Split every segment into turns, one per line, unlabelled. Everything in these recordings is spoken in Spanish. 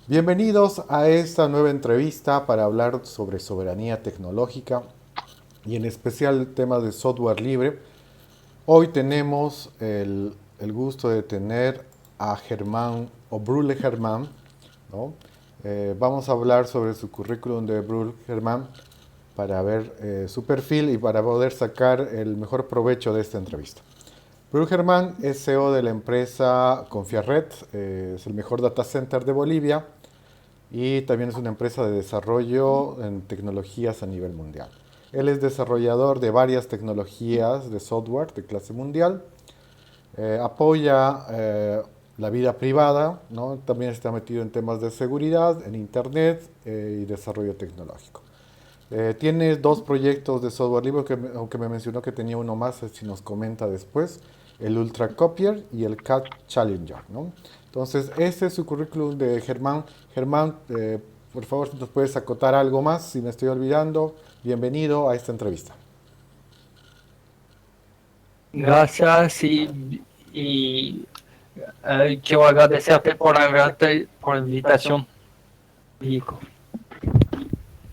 Bienvenidos a esta nueva entrevista para hablar sobre soberanía tecnológica y en especial el tema de software libre. Hoy tenemos el gusto de tener a Germán o Brule Germán, ¿no? Vamos a hablar sobre su currículum de Brule Germán para ver su perfil y para poder sacar el mejor provecho de esta entrevista. Brule Germán es CEO de la empresa Confiarred, es el mejor data center de Bolivia y también es una empresa de desarrollo en tecnologías a nivel mundial. Él es desarrollador de varias tecnologías de software de clase mundial, apoya la vida privada, ¿no? También está metido en temas de seguridad, en Internet y desarrollo tecnológico. Tiene dos proyectos de software libre, aunque me mencionó que tenía uno más, si nos comenta después, el Ultra Copier y el CAD Challenger, ¿no? Entonces, ese es su currículum de Germán. Germán, por favor, si nos puedes acotar algo más, si me estoy olvidando, bienvenido a esta entrevista.
Gracias quiero agradecerte por la invitación, Vico.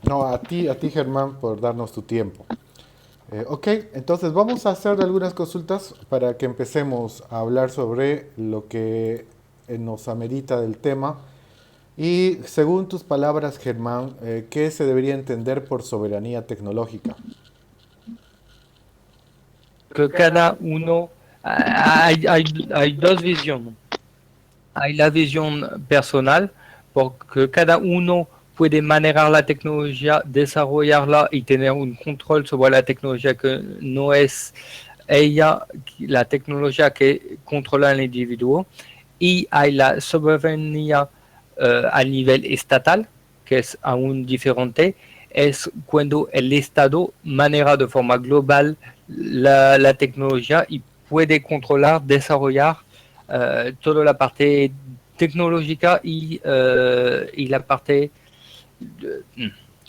No, a ti Germán, por darnos tu tiempo. Ok, entonces vamos a hacer algunas consultas para que empecemos a hablar sobre lo que nos amerita del tema. Y según tus palabras, Germán, ¿qué se debería entender por soberanía tecnológica?
Que cada uno, hay dos visiones. Hay la visión personal, porque cada uno puede manejar la tecnología, desarrollarla y tener un control sobre la tecnología que no es ella, la tecnología que controla el individuo. Y hay la soberanía a nivel estatal, que es aún diferente, es cuando el Estado maneja de forma global la tecnología y puede controlar, desarrollar toda la parte tecnológica y la parte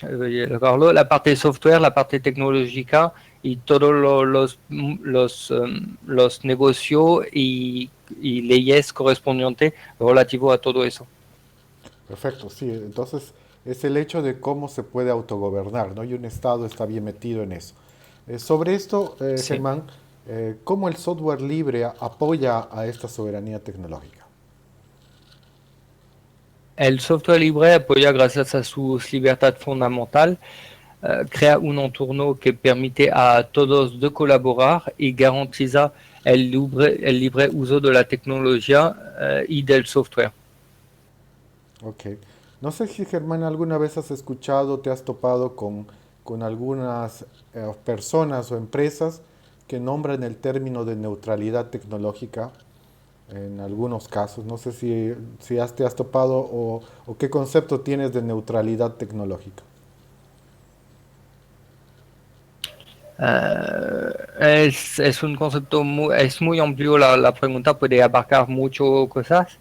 la parte software, la parte tecnológica y todos los negocios y leyes correspondientes relativo a todo eso.
Perfecto, sí. Entonces es el hecho de cómo se puede autogobernar, ¿no? Y un Estado está bien metido en eso. Sobre esto,
Sí.
Germán, ¿cómo el software libre apoya a esta soberanía tecnológica?
El software libre apoya gracias a su libertad fundamental, crea un entorno que permite a todos de colaborar y garantiza el libre uso de la tecnología y del software.
Ok. No sé si, Germán, alguna vez has escuchado, te has topado con algunas personas o empresas que nombran el término de neutralidad tecnológica en algunos casos. No sé si te has topado o qué concepto tienes de neutralidad tecnológica.
Es un concepto es muy amplio, la pregunta puede abarcar muchas cosas,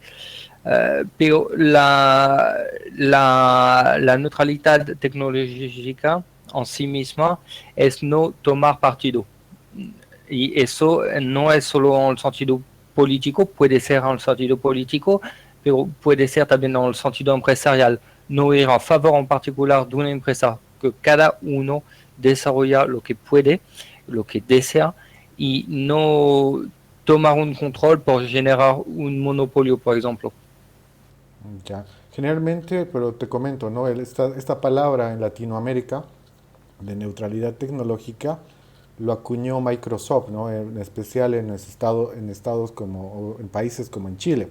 pero la neutralidad tecnológica en sí misma es no tomar partido. Y eso no es solo en el sentido político, puede ser en el sentido político, pero puede ser también en el sentido empresarial. No ir a favor en particular de una empresa, que cada uno desarrolla lo que puede, lo que desea, y no tomar un control por generar un monopolio, por ejemplo.
Ya. Generalmente, pero te comento, ¿no? Esta palabra en Latinoamérica de neutralidad tecnológica lo acuñó Microsoft, ¿no? En especial en estados como, o en países como en Chile.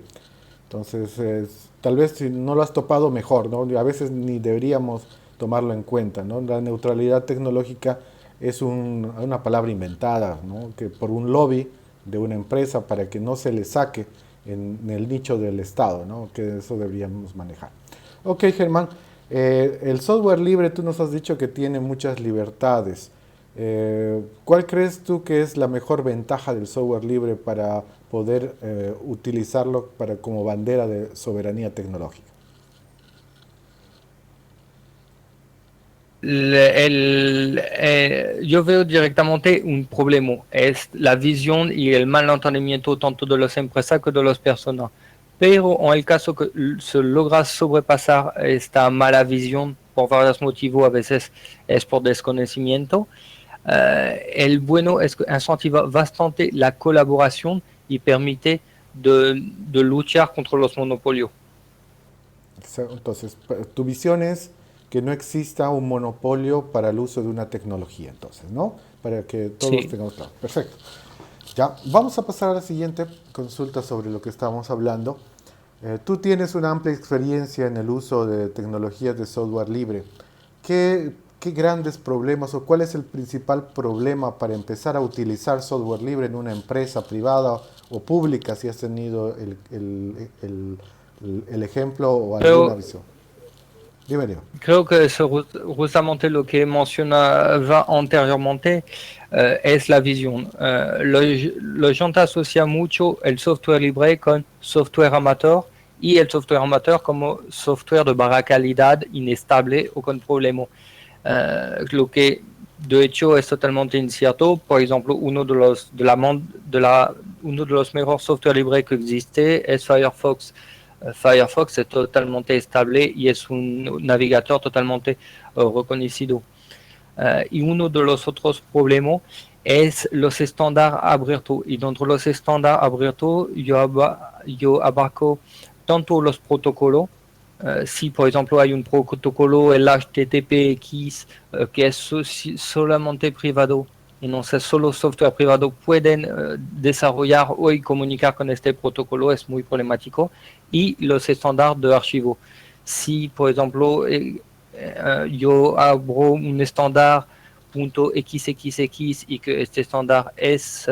Entonces, tal vez si no lo has topado mejor, ¿no? A veces ni deberíamos tomarlo en cuenta, ¿no? La neutralidad tecnológica es una palabra inventada, ¿no? Que por un lobby de una empresa para que no se le saque en el nicho del Estado, ¿no? Que eso deberíamos manejar. Ok, Germán, el software libre, tú nos has dicho que tiene muchas libertades. ¿Cuál crees tú que es la mejor ventaja del software libre para poder utilizarlo como bandera de soberanía tecnológica?
Yo veo directamente un problema, es la visión y el mal entendimiento tanto de las empresas como de las personas. Pero en el caso que se logra sobrepasar esta mala visión por varios motivos, a veces es por desconocimiento, el bueno es que incentiva bastante la colaboración y permite de luchar contra los monopolios.
Entonces, tu visión es que no exista un monopolio para el uso de una tecnología, entonces, ¿no? Para que todos
Sí,
tengamos claro. Perfecto. Ya, vamos a pasar a la siguiente consulta sobre lo que estábamos hablando. Tú tienes una amplia experiencia en el uso de tecnologías de software libre. ¿Qué grandes problemas o cuál es el principal problema para empezar a utilizar software libre en una empresa privada o pública, si has tenido el ejemplo o alguna
creo,
visión? Dime, dime.
creo que es justamente lo que mencionaba anteriormente, es la visión. La gente asocia mucho el software libre con software amateur y el software amateur como software de baja calidad, inestable o con problemas. Lo que de hecho es totalmente incierto. Por ejemplo, uno de los mejores software libres que existe es Firefox. Firefox es totalmente estable y es un navegador totalmente reconocido. Y uno de los otros problemas es los estándares abiertos. Y dentro de los estándares abiertos, yo abarco tanto los protocolos. Si, por ejemplo, hay un protocolo, el HTTPX, que es solamente privado, entonces solo software privado pueden desarrollar o comunicar con este protocolo, es muy problemático. Y los estándares de archivo. Si, por ejemplo, yo abro un estándar .xxx y que este estándar es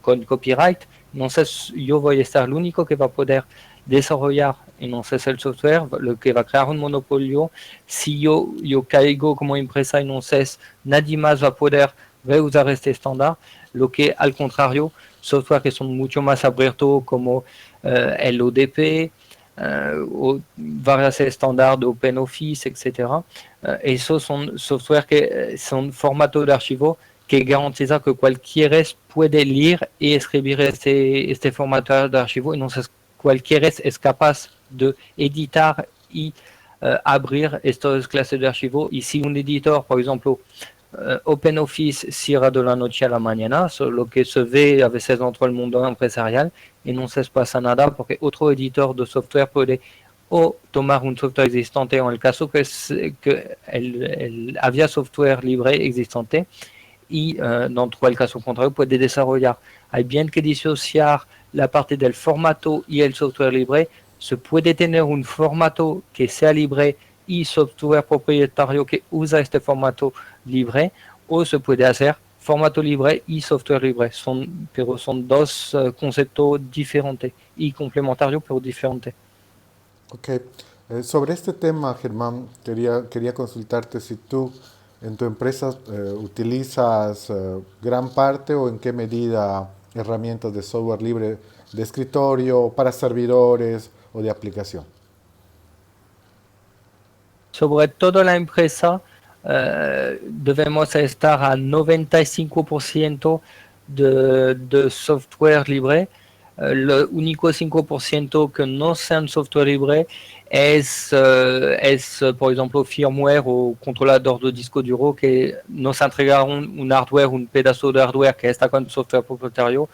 con copyright, entonces yo voy a estar el único que va a poder desarrollar entonces el software, lo que va a crear un monopolio. Si yo caigo como empresa, entonces nadie más va a poder reusar este estándar, lo que al contrario, software que son mucho más abiertos como el ODP, o varios estándares de OpenOffice, etc. Esos son software que son formatos de archivo que garantiza que cualquiera puede leer y escribir este formato de archivo. Entonces, cualquiera es capaz de editar y abrir estas clases de archivo. Y si un editor, por ejemplo, OpenOffice cierra de la noche a la mañana, lo que se ve a veces dentro del mundo empresarial, y no se pasa nada porque otro editor de software puede o tomar un software existente en el caso que había software libre existente y dentro del caso contrario puede desarrollar. Hay bien que disociar la parte del formato y el software libre. Se puede tener un formato que sea libre y software propietario que usa este formato libre, o se puede hacer formato libre y software libre. Pero son dos conceptos diferentes y complementarios, pero diferentes.
Ok. Sobre este tema, Germán, quería consultarte si tú en tu empresa utilizas gran parte o en qué medida herramientas de software libre de escritorio, para servidores o de aplicación.
Sobre todo la empresa, debemos estar a 95% de software libre. El único 5% que no sean software libre es, por ejemplo, firmware o controlador de disco duro que nos entregaron un hardware, un pedazo de hardware que está con software propietario.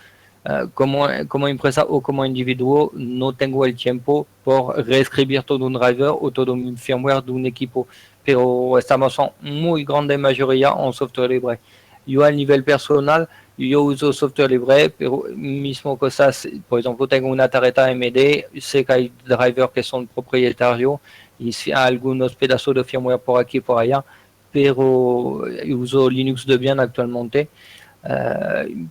Como empresa o como individuo no tengo el tiempo por reescribir todo un driver o todo un firmware de un equipo, pero estamos en muy grande mayoría en software libre. Yo a nivel personal, yo uso software libre, pero mismo cosas, por ejemplo, tengo una tarjeta AMD, sé que hay drivers que son propietarios y hay algunos pedazos de firmware por aquí y por allá, pero uso Linux Debian actualmente.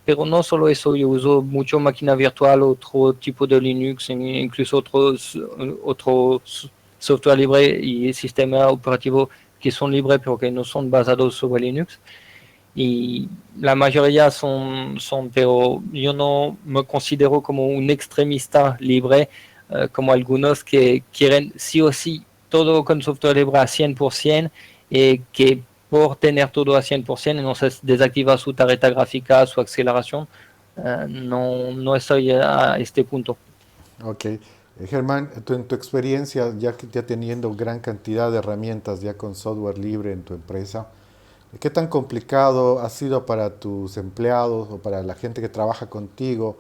Pero no solo eso, yo uso mucho máquina virtual, otro tipo de Linux, incluso otros software libre y sistemas operativos que son libres pero que no son basados sobre Linux. Y la mayoría pero yo no me considero como un extremista libre, como algunos que quieren sí o sí todo con software libre a 100%, que por tener todo a 100%, entonces desactiva su tarjeta gráfica, su aceleración. No estoy a este punto.
Ok. Germán, en tu experiencia, ya teniendo gran cantidad de herramientas ya con software libre en tu empresa, ¿qué tan complicado ha sido para tus empleados o para la gente que trabaja contigo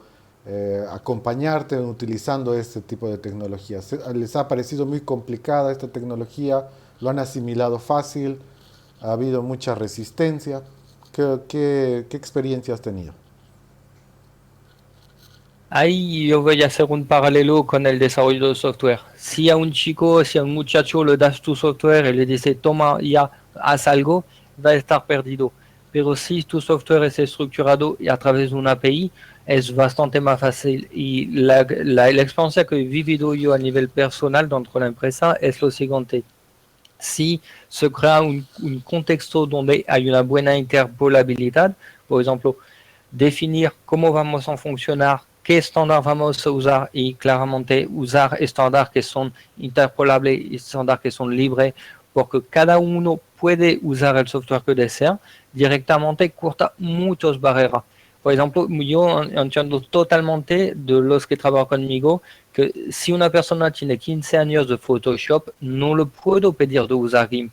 acompañarte utilizando este tipo de tecnologías? ¿Les ha parecido muy complicada esta tecnología? ¿Lo han asimilado fácil? ¿Ha habido mucha resistencia? ¿Qué experiencia has tenido?
Ahí yo voy a hacer un paralelo con el desarrollo de software. Si a un chico, si a un muchacho le das tu software y le dices, toma, ya, haz algo, va a estar perdido. Pero si tu software es estructurado y a través de una API, es bastante más fácil. Y la experiencia que he vivido yo a nivel personal dentro de la empresa es lo siguiente. Si se crea un contexto donde hay una buena interpolabilidad, por ejemplo, definir cómo vamos a funcionar, qué estándar vamos a usar y claramente usar estándares que son interpolables y estándares que son libres, porque cada uno puede usar el software que desea, directamente corta muchas barreras. Por ejemplo, yo entiendo totalmente de los que trabajan conmigo que si una persona tiene 15 años de Photoshop, no le puedo pedir de usar GIMP.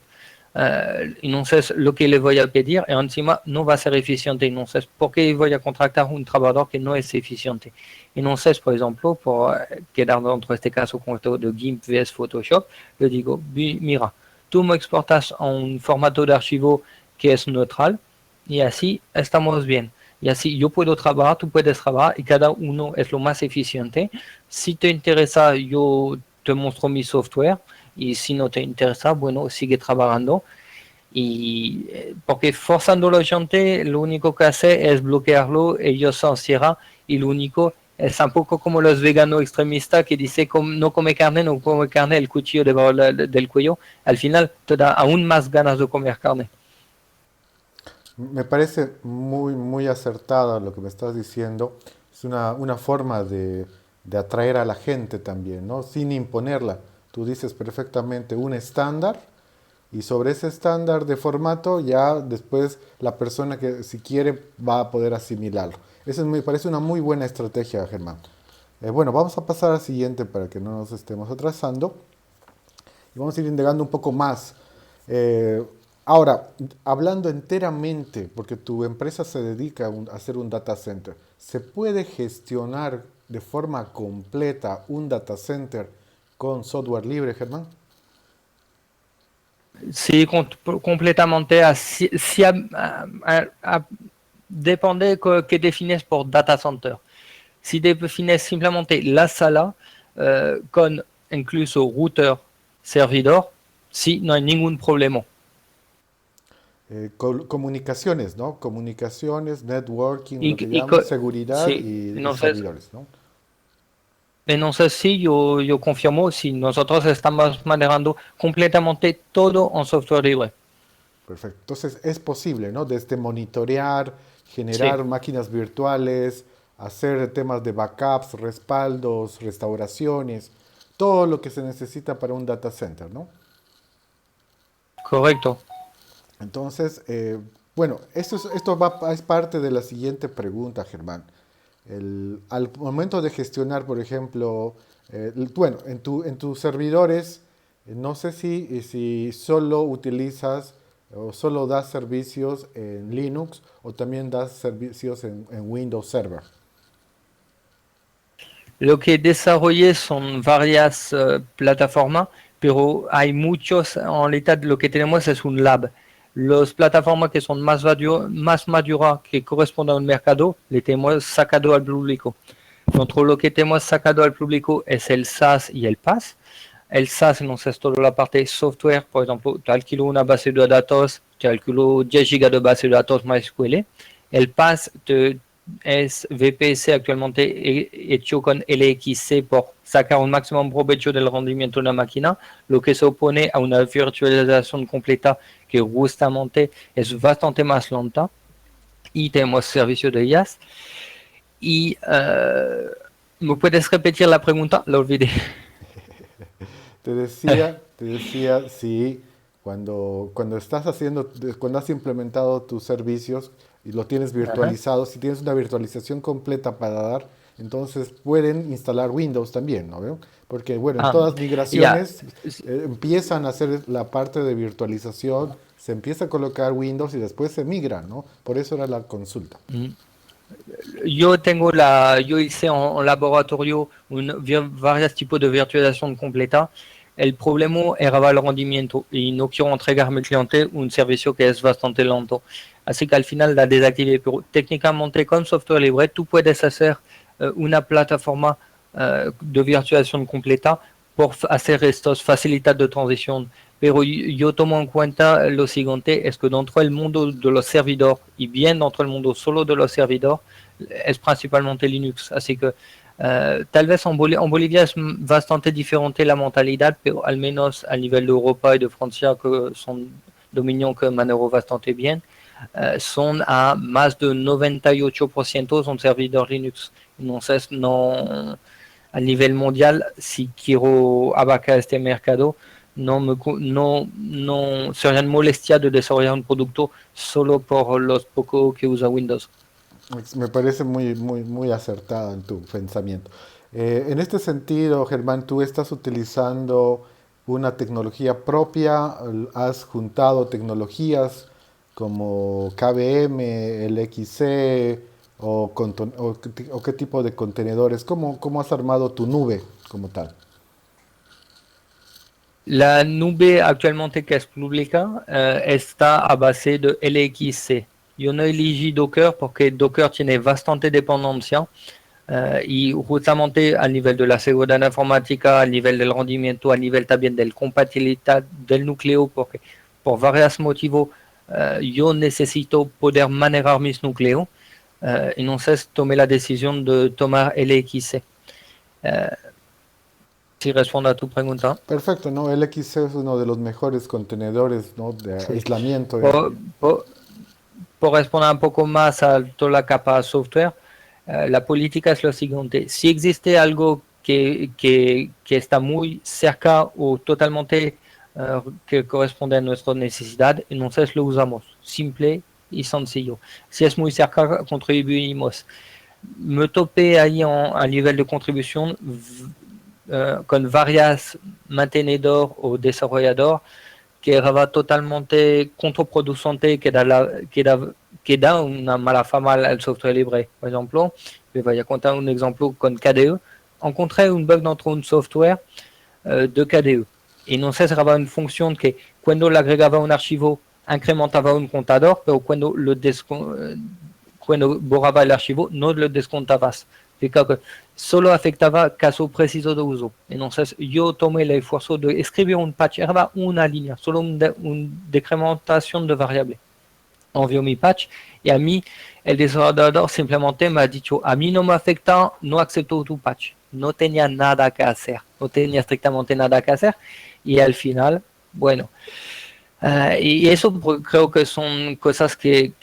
Entonces, lo que le voy a pedir, encima, no va a ser eficiente. Entonces, ¿por qué voy a contratar un trabajador que no es eficiente? Entonces, por ejemplo, por quedar dentro de este caso concreto de GIMP vs Photoshop, le digo, mira, tú me exportas a un formato de archivo que es neutral y así estamos bien. Y así yo puedo trabajar, tú puedes trabajar y cada uno es lo más eficiente. Si te interesa, yo te muestro mi software y si no te interesa, bueno, sigue trabajando. Y porque forzando la gente, lo único que hace es bloquearlo, ellos se encierran y lo único es un poco como los veganos extremistas que dicen no come carne, no come carne, el cuchillo debajo del cuello. Al final te da aún más ganas de comer carne.
Me parece muy acertada lo que me estás diciendo. Es una forma de atraer a la gente también, ¿no? Sin imponerla. Tú dices perfectamente un estándar y sobre ese estándar de formato ya después la persona que si quiere va a poder asimilarlo. Eso me parece una muy buena estrategia, Germán. Bueno, vamos a pasar al siguiente para que no nos estemos atrasando y vamos a ir indagando un poco más. Eh, Ahora, hablando enteramente, porque tu empresa se dedica a hacer un data center, ¿se puede gestionar de forma completa un data center con software libre, Germán?
Sí, completamente. Si depende que defines por data center. Si defines simplemente la sala con incluso router, servidor, sí, no hay ningún problema.
Comunicaciones, ¿no? Comunicaciones, networking,
Y,
lo que
y
llaman, seguridad
sí,
y
entonces,
servidores, ¿no?
sí, yo confirmo, si nosotros estamos manejando completamente todo en software libre.
Perfecto. Entonces es posible, ¿no? Desde monitorear,
Sí,
generar máquinas virtuales, hacer temas de backups, respaldos, restauraciones, todo lo que se necesita para un data center, ¿no?
correcto.
Entonces, bueno, es parte de la siguiente pregunta, Germán. Al momento de gestionar, por ejemplo, bueno, en tus servidores, no sé si solo utilizas o solo das servicios en Linux o también das servicios en Windows Server.
Lo que desarrollé son varias plataformas, pero hay muchos, en realidad lo que tenemos es un lab. Las plataformas que son más maduras, que corresponden a un mercado, le tenemos sacado al público. Nosotros lo que tenemos sacado al público es el SaaS y el PaaS. El SaaS nos es toda la parte software, por ejemplo, te alquilo una base de datos, te alquilo 10 gigas de base de datos MySQL. El PaaS es VPC actualmente hecho con LXC por sacar un máximo provecho del rendimiento de la máquina, lo que se opone a una virtualización completa que justamente es bastante más lenta y tenemos servicio de ellas. Y ¿me puedes repetir la pregunta? La olvidé.
Te decía si cuando estás haciendo, cuando has implementado tus servicios y lo tienes
Ajá.
virtualizado, si tienes una virtualización completa para dar, entonces pueden instalar Windows también, ¿no veo? Porque, bueno, en
Ah,
todas
ya.
migraciones empiezan a hacer la parte de virtualización, se empieza a colocar Windows y después se migra, ¿no? Por eso era la consulta.
Mm. Yo hice en laboratorio varios tipos de virtualización completa. El problema era el rendimiento y no quiero entregarme al cliente un servicio que es bastante lento. Así que al final la desactivé, pero técnicamente con software libre tú puedes hacer una plataforma de virtualización completa por hacer estos facilidades de transición. Pero yo tomo en cuenta lo siguiente, es que dentro del mundo de los servidores y bien dentro del mundo solo de los servidores, es principalmente Linux. Así que tal vez en Bolivia es bastante diferente la mentalidad, pero al menos a nivel de Europa y de Francia, que son dominios que manejo bastante bien, son a más de 98% son servidores Linux. Entonces, no, a nivel mundial, si quiero abarcar este mercado, no sería molestia de desarrollar un producto solo por los pocos que usa Windows.
Me parece muy acertado en tu pensamiento. En este sentido, Germán, tú estás utilizando una tecnología propia, has juntado tecnologías como KVM, LXC o qué tipo de contenedores, cómo has armado tu nube como tal.
La nube actualmente que es pública está a base de LXC. Yo no elegí Docker porque Docker tiene bastante dependencia y justamente a nivel de la seguridad informática, a nivel del rendimiento, a nivel también de la compatibilidad del núcleo, porque por varios motivos yo necesito poder manejar mis núcleos. Entonces tomé la decisión de tomar LXC. Eh, si respondo a tu pregunta.
Perfecto, ¿no? LXC es uno de los mejores contenedores, ¿no? De
Sí.
aislamiento.
Por, por- por responder un poco más a toda la capa software, la política es lo siguiente. Si existe algo que está muy cerca o totalmente que corresponde a nuestra necesidad, entonces lo usamos. Simple y sencillo. Si es muy cerca, contribuimos. Me topé ahí a nivel de contribución con varias mantenedores o desarrolladores que era totalmente contraproducente, que da una mala fama al software libre. Por ejemplo, je vais contar un ejemplo con KDE. Encontré un bug dentro un software de KDE. Y no se cerraba una función que cuando le agregaba un archivo incrementaba un contador, pero cuando borraba el archivo no lo descontabas. Significa que solo afectaba caso preciso de uso. Entonces yo tomé el esfuerzo de escribir un patch, era una línea, solo una decrementación de variable. Envió mi patch y a mí el desarrollador simplemente me ha dicho, a mí no me afecta, no acepto tu patch. No tenía nada que hacer, no tenía estrictamente nada que hacer y al final, bueno, y eso creo que son cosas que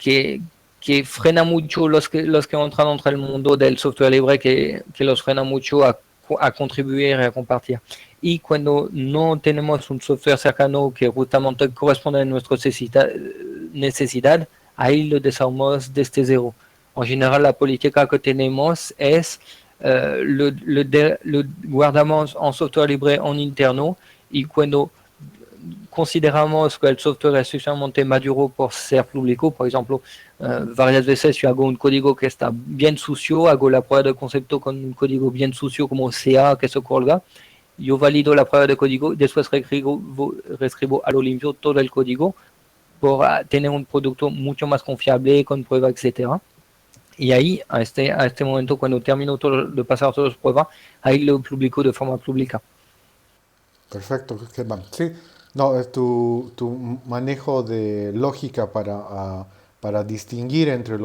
frenan mucho los que entran entre el mundo del software libre, que los frena mucho a contribuir y a compartir. Y cuando no tenemos un software cercano que justamente corresponde a nuestra necesidad, ahí lo desarmamos desde cero. En general, la política que tenemos es lo guardamos en software libre en interno y cuando consideramos que el software es suficientemente maduro por ser público. Por ejemplo, varias veces yo hago un código que está bien sucio, hago la prueba de concepto con un código bien sucio como CA que se colga. Yo valido la prueba de código, después reescribo a lo limpio todo el código por tener un producto mucho más confiable, con pruebas, etcétera. Y ahí, a este momento, cuando termino todo, de pasar todas las pruebas, ahí lo publico de forma pública.
Perfecto, Germán. Sí, no, es tu manejo de lógica para distinguir entre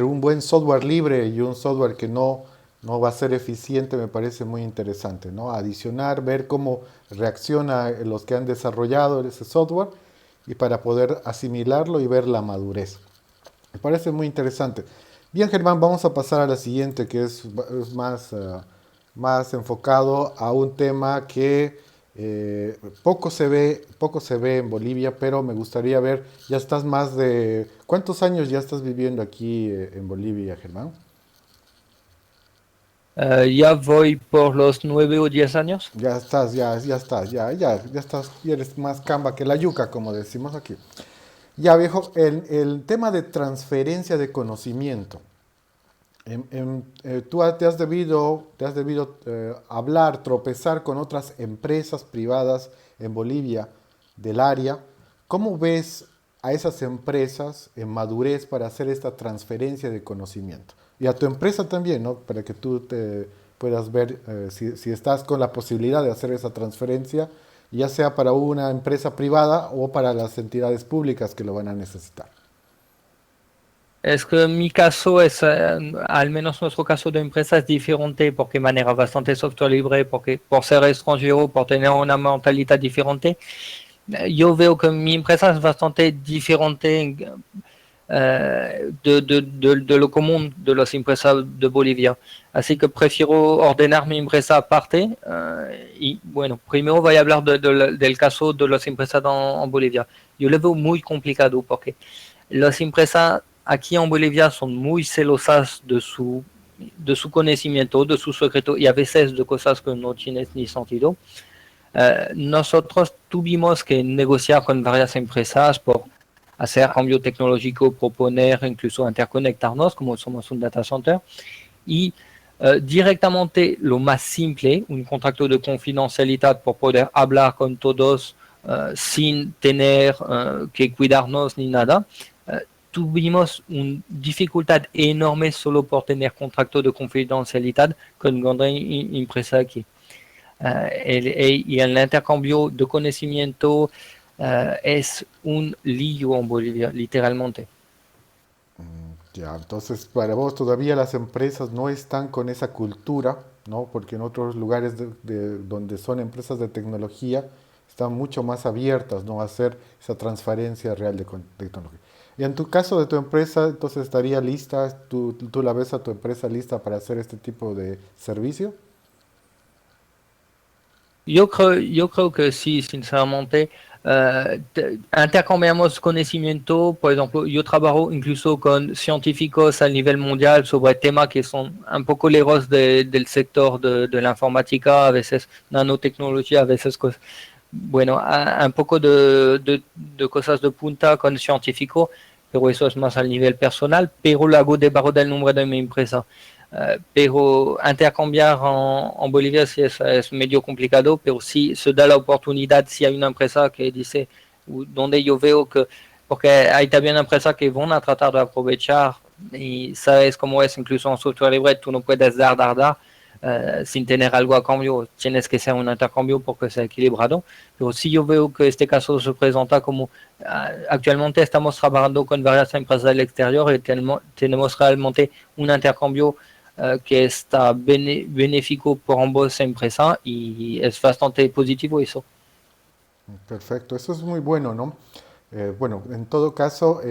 un buen software libre y un software que no va a ser eficiente me parece muy interesante, ¿no? Adicionar, ver cómo reacciona los que han desarrollado ese software y para poder asimilarlo y ver la madurez. Me parece muy interesante. Bien, Germán, vamos a pasar a la siguiente, que es más enfocado a un tema que poco se ve en Bolivia, pero me gustaría ver, ya estás más de... ¿Cuántos años ya estás viviendo aquí en Bolivia, Germán?
Ya voy por los 9 o 10 años.
Ya estás, ya eres más camba que la yuca, como decimos aquí. Ya, viejo, el tema de transferencia de conocimiento. Tú te has debido hablar, tropezar con otras empresas privadas en Bolivia del área. ¿Cómo ves a esas empresas en madurez para hacer esta transferencia de conocimiento? Y a tu empresa también, ¿no? Para que tú te puedas ver si estás con la posibilidad de hacer esa transferencia, ya sea para una empresa privada o para las entidades públicas que lo van a necesitar.
Es que mi caso es, al menos nuestro caso de empresa es diferente porque maneja bastante software libre, porque por ser extranjero, por tener una mentalidad diferente. Yo veo que mi empresa es bastante diferente de lo común de las empresas de Bolivia. Así que prefiero ordenar mi empresa aparte. Y bueno, primero voy a hablar del caso de las empresas en Bolivia. Yo lo veo muy complicado porque las empresas aquí en Bolivia son muy celosas de su conocimiento, de su secreto y a veces de cosas que no tienen ni sentido. Nosotros tuvimos que negociar con varias empresas por hacer cambio tecnológico, proponer, incluso interconectarnos, como somos un data center, y directamente lo más simple, un contrato de confidencialidad por poder hablar con todos sin tener que cuidarnos ni nada. Tuvimos una dificultad enorme solo por tener contrato de confidencialidad con una empresa aquí. Y el intercambio de conocimiento es un lío en Bolivia, literalmente.
Ya, entonces para vos todavía las empresas no están con esa cultura, ¿no? Porque en otros lugares donde son empresas de tecnología están mucho más abiertas, ¿no? A hacer esa transferencia real de tecnología. Y en tu caso de tu empresa, entonces estaría lista, tú la ves a tu empresa lista para hacer este tipo de servicio.
Yo creo que sí, sinceramente. Intercambiamos conocimiento, por ejemplo, yo trabajo incluso con científicos a nivel mundial sobre temas que son un poco lejos del sector de la informática, a veces nanotecnología, a veces bueno, un poco de cosas de punta con científico, pero eso es más al nivel personal, pero lo hago debajo del nombre de mi empresa. Pero intercambiar en Bolivia sí es medio complicado, pero si se da la oportunidad, si hay una empresa que dice, donde yo veo que, porque hay también empresas que van a tratar de aprovechar y sabes cómo es, incluso en software libre, tú no puedes dar sin tener algo a cambio, tienes que ser un intercambio porque sea equilibrado. Pero si yo veo que este caso se presenta como actualmente estamos trabajando con varias empresas del exterior y tenemos realmente un intercambio que está benéfico por ambas empresas y es bastante positivo eso.
Perfecto, eso es muy bueno, ¿no? Bueno, en todo caso,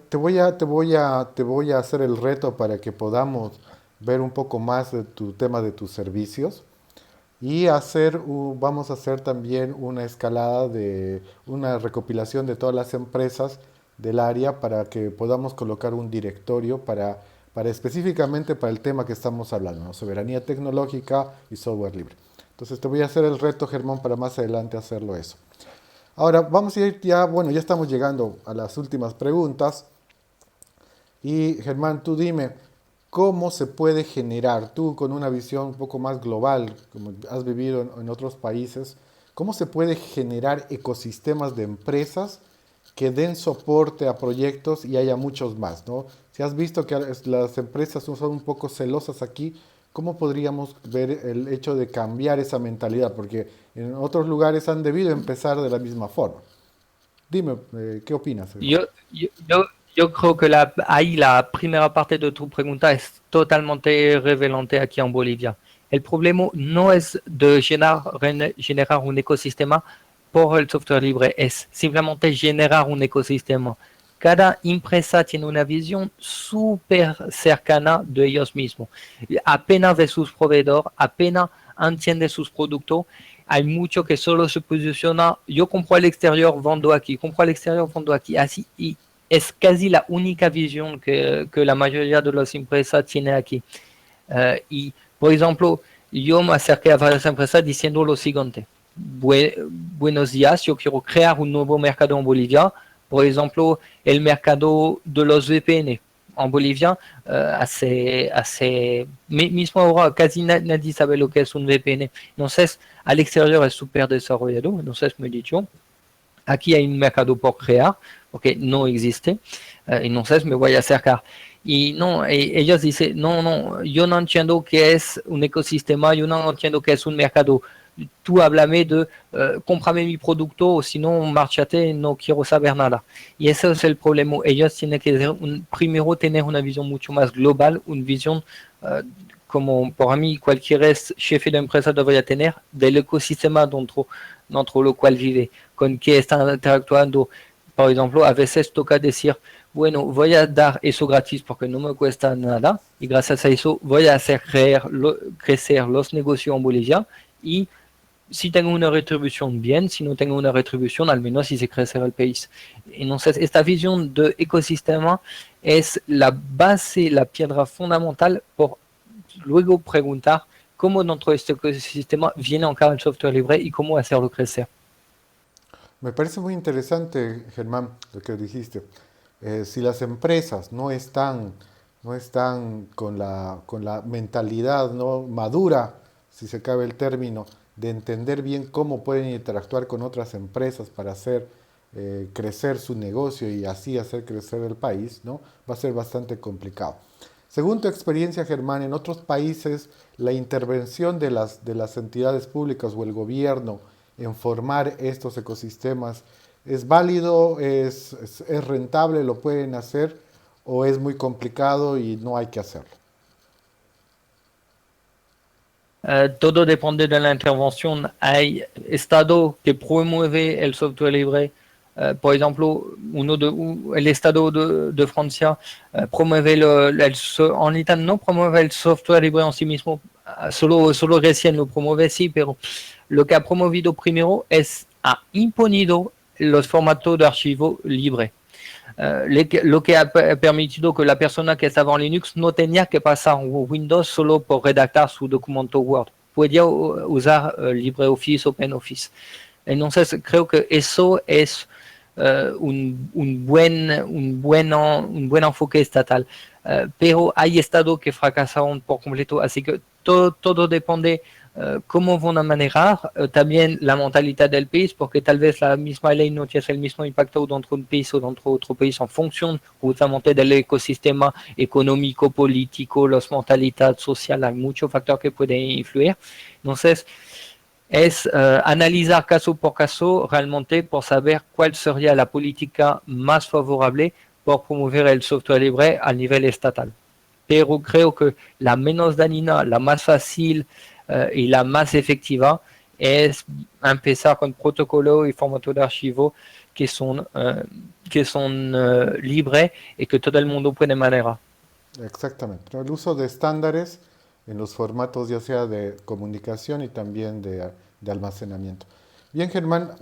te voy a hacer el reto para que podamos ver un poco más de tu tema de tus servicios y vamos a hacer también una escalada de una recopilación de todas las empresas del área para que podamos colocar un directorio para específicamente para el tema que estamos hablando, ¿no? Soberanía tecnológica y software libre. Entonces te voy a hacer el reto, Germán, para más adelante hacerlo eso. Ahora vamos a ir ya, bueno, ya estamos llegando a las últimas preguntas. Y Germán, tú dime, ¿cómo se puede generar, tú con una visión un poco más global, como has vivido en otros países, cómo se puede generar ecosistemas de empresas que den soporte a proyectos y haya muchos más, ¿no? Si has visto que las empresas son un poco celosas aquí, ¿cómo podríamos ver el hecho de cambiar esa mentalidad? Porque en otros lugares han debido empezar de la misma forma. Dime, ¿qué opinas, Germán?
Yo, yo, yo, yo creo que ahí la primera parte de tu pregunta es totalmente revelante aquí en Bolivia. El problema no es de generar un ecosistema por el software libre, es simplemente generar un ecosistema. Cada empresa tiene una visión súper cercana de ellos mismos. Apenas ve sus proveedores, apenas entiende sus productos, hay mucho que solo se posiciona, yo compro al exterior, vendo aquí, compro al exterior, vendo aquí, así, y es casi la única visión que la mayoría de las empresas tiene aquí. Y, por ejemplo, yo me acerqué a varias empresas diciendo lo siguiente. Buenos días, yo quiero crear un nuevo mercado en Bolivia. Por ejemplo, el mercado de los VPN. En Bolivia, mismo ahora casi nadie sabe lo que es un VPN. Entonces, al exterior es súper desarrollado. Entonces, me he dicho, aquí hay un mercado por crear, porque no existe. Entonces, me voy a acercar. Y no, ellos dicen, no, no, yo no entiendo qué es un ecosistema, yo no entiendo qué es un mercado. Tú háblame de cómprame mi producto o si no, márchate, no quiero saber nada. Y ese es el problema. Ellos tienen que primero tener una visión mucho más global, una visión como para mí cualquier jefe de empresa debería tener del ecosistema dentro lo cual vive, con qué están interactuando. Por ejemplo, a veces toca decir, bueno, voy a dar eso gratis porque no me cuesta nada y gracias a eso voy a hacer crecer los negocios en Bolivia y si tengo una retribución, bien, si no tengo una retribución, al menos hice crecer el país. Entonces, esta visión de ecosistema es la base, la piedra fundamental por luego preguntar cómo dentro de este ecosistema viene acá el software libre y cómo hacerlo crecer.
Me parece muy interesante, Germán, lo que dijiste. Si las empresas no están con la mentalidad no madura, si se cabe el término, de entender bien cómo pueden interactuar con otras empresas para hacer crecer su negocio y así hacer crecer el país, ¿no? Va a ser bastante complicado. Según tu experiencia, Germán, en otros países la intervención de las entidades públicas o el gobierno en formar estos ecosistemas es válido, es rentable, lo pueden hacer o es muy complicado y no hay que hacerlo.
Todo depende de la intervención. Hay estados que promueven el software libre. Por ejemplo, el estado de Francia promueve en Italia no promueve el software libre en sí mismo, solo recién lo promueve, sí, pero lo que ha promovido primero ha imponido los formatos de archivo libre. Lo que ha permitido que la persona que estaba en Linux no tenía que pasar Windows solo por redactar su documento Word. Podía usar LibreOffice, OpenOffice. Entonces, creo que eso es un buen enfoque estatal. Pero hay estados que fracasaron por completo, así que todo depende cómo van a manejar también la mentalidad del país, porque tal vez la misma ley no tiene el mismo impacto dentro de un país o dentro de otro país en función justamente del ecosistema económico, político, las mentalidades sociales, hay muchos factores que pueden influir. Entonces, es analizar caso por caso realmente por saber cuál sería la política más favorable por promover el software libre a nivel estatal. Pero creo que la menos dañina, la más fácil y la más efectiva es empezar con protocolos y formatos de archivo que son libres y que todo el mundo puede manejar.
Exactamente, ¿no? El uso de estándares en los formatos ya sea de comunicación y también de almacenamiento. Bien, Germán,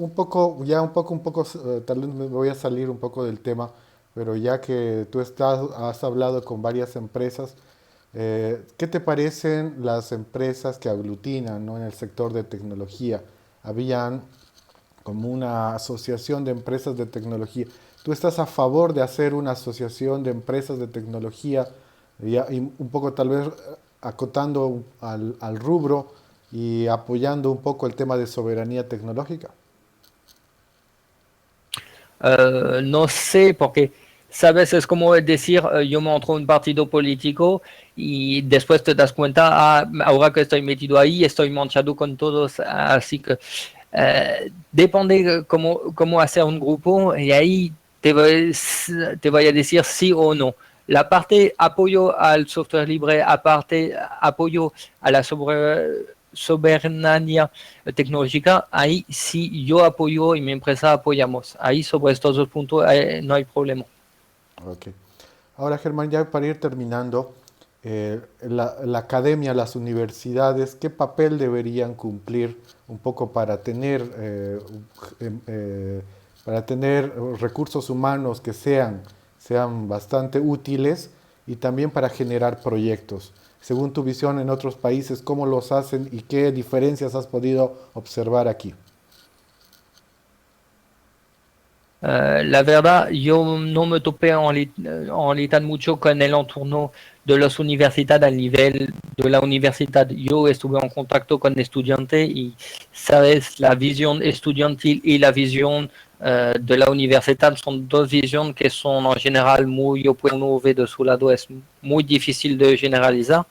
tal vez me voy a salir un poco del tema, pero ya que tú has hablado con varias empresas, ¿qué te parecen las empresas que aglutinan, ¿no?, en el sector de tecnología? Habían como una asociación de empresas de tecnología. ¿Tú estás a favor de hacer una asociación de empresas de tecnología y un poco tal vez acotando al rubro y apoyando un poco el tema de soberanía tecnológica?
No sé, porque, sabes, es como decir, yo me entro en un partido político y después te das cuenta, ahora que estoy metido ahí, estoy manchado con todos, así que depende cómo hacer un grupo y ahí te voy a decir sí o no. La parte apoyo al software libre, aparte apoyo a la soberanía tecnológica, ahí sí yo apoyo y mi empresa apoyamos. Ahí sobre estos dos puntos no hay problema.
Ok. Ahora, Germán, ya para ir terminando, la academia, las universidades, ¿qué papel deberían cumplir un poco para tener recursos humanos que sean bastante útiles y también para generar proyectos. Según tu visión en otros países, ¿cómo los hacen y qué diferencias has podido observar aquí?
La verdad, yo no me topé en l'état mucho con el entorno de las universidades al nivel de la universidad. Yo estuve en contacto con estudiantes y, sabes, la visión estudiantil y la visión de la universidad son dos visiones que son en general muy opuestas uno ve de su lado. Es muy difícil de generalizar.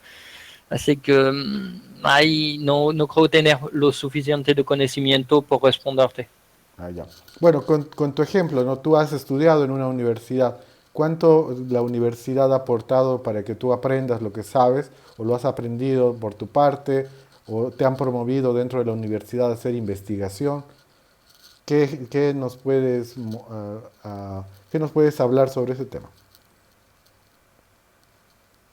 Así que ahí no creo tener lo suficiente de conocimiento por responderte.
Ah, ya. Bueno, con tu ejemplo, ¿no? Tú has estudiado en una universidad. ¿Cuánto la universidad ha aportado para que tú aprendas lo que sabes o lo has aprendido por tu parte o te han promovido dentro de la universidad a hacer investigación? ¿Qué nos puedes, qué nos puedes hablar sobre ese tema?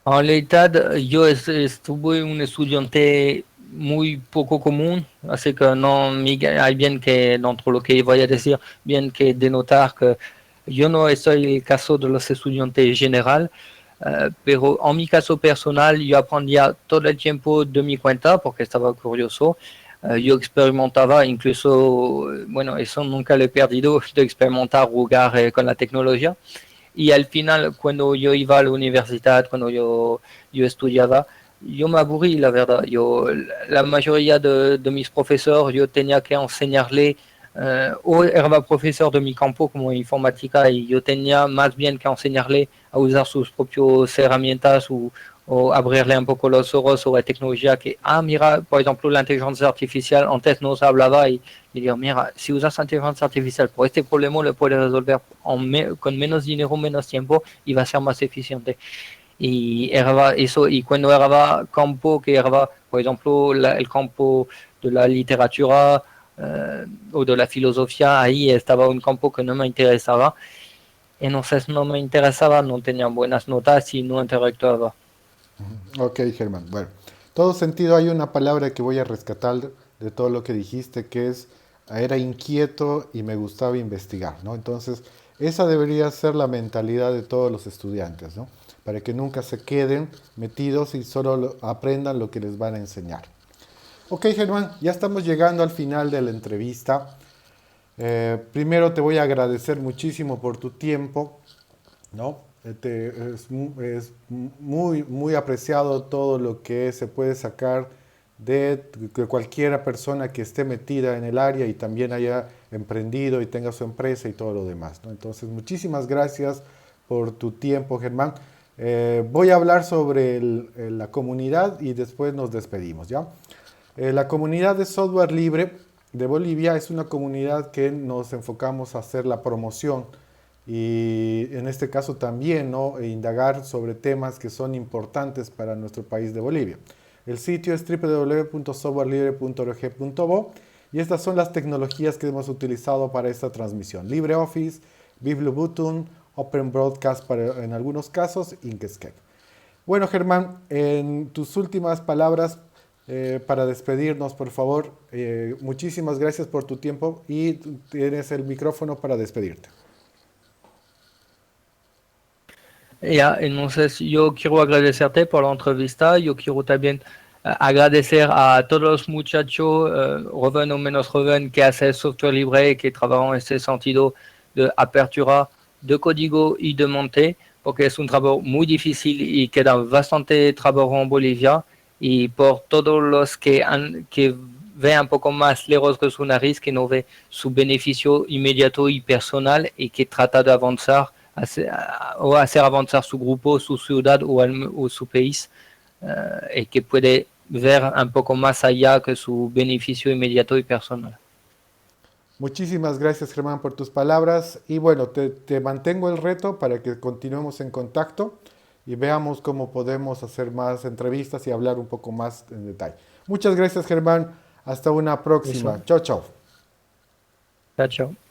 En realidad, yo estuve un estudiante muy poco común, así que no hay bien que, dentro de lo que voy a decir, bien que denotar que yo no soy el caso de los estudiantes general, pero en mi caso personal, yo aprendía todo el tiempo de mi cuenta porque estaba curioso. Yo experimentaba, incluso, bueno, eso nunca lo he perdido, de experimentar, jugar con la tecnología. Y al final, cuando yo iba a la universidad, cuando yo estudiaba, yo me aburrí, la verdad. La mayoría de mis profesores, yo tenía que enseñarle, o era profesor de mi campo como informática, y yo tenía más bien que enseñarle a usar sus propias herramientas o abrirle un poco los ojos sobre tecnología que, mira, por ejemplo, la inteligencia artificial, antes no se hablaba y digo, mira, si usas inteligencia artificial por este problema, lo puedes resolver con menos dinero, menos tiempo y va a ser más eficiente. Y era eso, y cuando era campo, que era, por ejemplo, el campo de la literatura o de la filosofía, ahí estaba un campo que no me interesaba. Entonces no me interesaba, no tenía buenas notas y no interactuaba.
Ok, Germán. Bueno, todo sentido hay una palabra que voy a rescatar de todo lo que dijiste, que es, era inquieto y me gustaba investigar, ¿no? Entonces, esa debería ser la mentalidad de todos los estudiantes, ¿no? Para que nunca se queden metidos y solo aprendan lo que les van a enseñar. Ok, Germán, ya estamos llegando al final de la entrevista. Primero te voy a agradecer muchísimo por tu tiempo, ¿no? Es muy, muy apreciado todo lo que se puede sacar de cualquiera persona que esté metida en el área y también haya emprendido y tenga su empresa y todo lo demás, ¿no? Entonces, muchísimas gracias por tu tiempo, Germán. Voy a hablar sobre la comunidad y después nos despedimos, ¿ya? La comunidad de software libre de Bolivia es una comunidad que nos enfocamos a hacer la promoción y en este caso también, ¿no? Indagar sobre temas que son importantes para nuestro país de Bolivia. El sitio es www.softwarelibre.org.bo y estas son las tecnologías que hemos utilizado para esta transmisión. LibreOffice, BibluButton, Open Broadcast en algunos casos, Inkscape. Bueno, Germán, en tus últimas palabras para despedirnos, por favor, muchísimas gracias por tu tiempo y tienes el micrófono para despedirte.
Ya, entonces yo quiero agradecerte por la entrevista, yo quiero también agradecer a todos los muchachos, joven o menos joven, que hacen software libre y que trabajan en ese sentido de apertura de código y de monte, porque es un trabajo muy difícil y queda bastante trabajo en Bolivia, y por todos los que ven un poco más lejos de su nariz, que no ve su beneficio inmediato y personal y que trata de avanzar o hacer avanzar su grupo, su ciudad o su país, y que puede ver un poco más allá que su beneficio inmediato y personal.
Muchísimas gracias, Germán, por tus palabras. Y bueno, te mantengo el reto para que continuemos en contacto y veamos cómo podemos hacer más entrevistas y hablar un poco más en detalle. Muchas gracias, Germán. Hasta una
Eso.
próxima. Chao, chao.
Chao, chao.